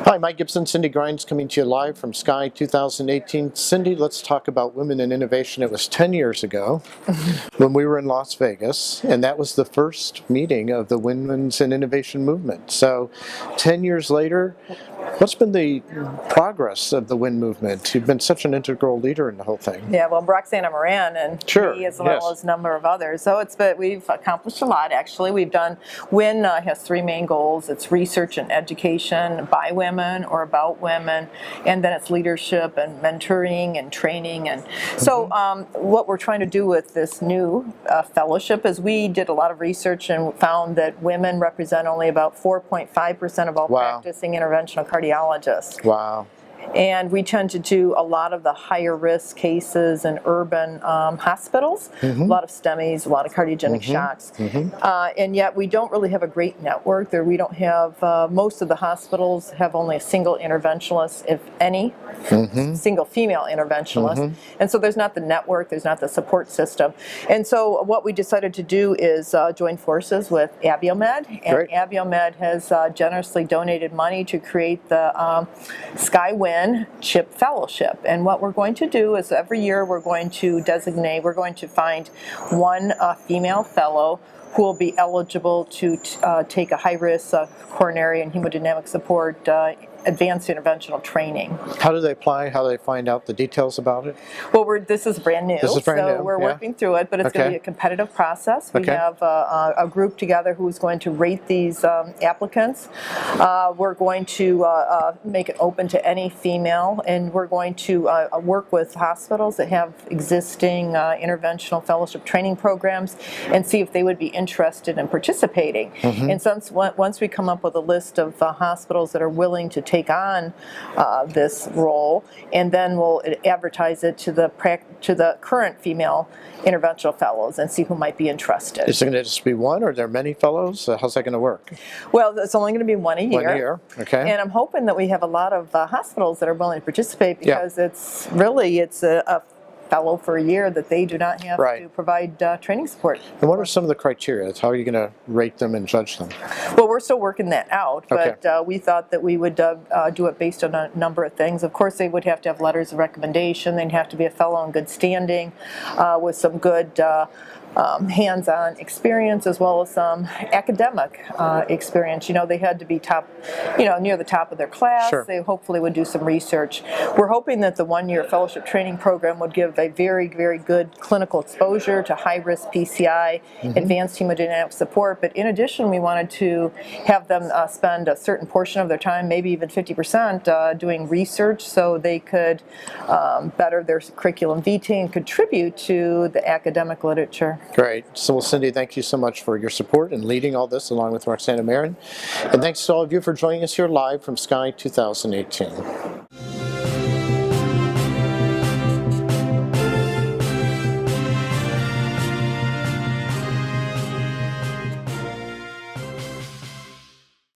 Hi, Mike Gibson, Cindy Grines coming to you live from SCAI 2018. Cindy, let's talk about women in innovation. It was 10 years ago when we were in Las Vegas, and that was the first meeting of the Women's in Innovation movement. So 10 years later, what's been the progress of the WIN movement? You've been such an integral leader in the whole thing. Yeah, well, Roxana Moran and me, as well as a number of others. So we've accomplished a lot, actually. We've done, WIN has three main goals. It's research and education by women or about women, and then it's leadership and mentoring and training. And so what we're trying to do with this new fellowship is we did a lot of research and found that women represent only about 4.5% of all practicing interventional cardiologists. Wow. And we tend to do a lot of the higher risk cases in urban hospitals, a lot of STEMIs, a lot of cardiogenic shocks. And yet we don't really have a great network there. We don't have, most of the hospitals have only a single interventionalist, if any, single female interventionalist. And so there's not the network, there's not the support system. And so what we decided to do is join forces with Abiomed. And Abiomed has generously donated money to create the SCAI-WIN CHIP Fellowship. And what we're going to do is every year we're going to find one female fellow who will be eligible to take a high-risk coronary and hemodynamic support advanced interventional training. How do they apply? How do they find out the details about it? Well, this is brand new. This is brand new. We're working through it, but it's going to be a competitive process. We have a group together who's going to rate these applicants. We're going to make it open to any female, and we're going to work with hospitals that have existing interventional fellowship training programs and see if they would be interested in participating. And once we come up with a list of hospitals that are willing to take on this role, and then we'll advertise it to the current female interventional fellows and see who might be interested. Is it going to just be one, or are there many fellows? How's that going to work? Well, it's only going to be one a year. 1 year, okay. And I'm hoping that we have a lot of hospitals that are willing to participate, because it's a fellow for a year that they do not have to provide training support. And what are some of the criteria? How are you going to rate them and judge them? Well, we're still working that out, but we thought that we would do it based on a number of things. Of course, they would have to have letters of recommendation. They'd have to be a fellow in good standing with some good hands-on experience, as well as some academic experience. You know, they had to be top, near the top of their class. They hopefully would do some research. We're hoping that the one-year fellowship training program would give a very, very good clinical exposure to high-risk PCI, advanced hemodynamic support. But in addition, we wanted to have them spend a certain portion of their time, maybe even 50%, doing research, so they could better their curriculum vitae and contribute to the academic literature. Great. So, well, Cindy, thank you so much for your support and leading all this along with Roxana Moran. And thanks to all of you for joining us here live from SCAI 2018.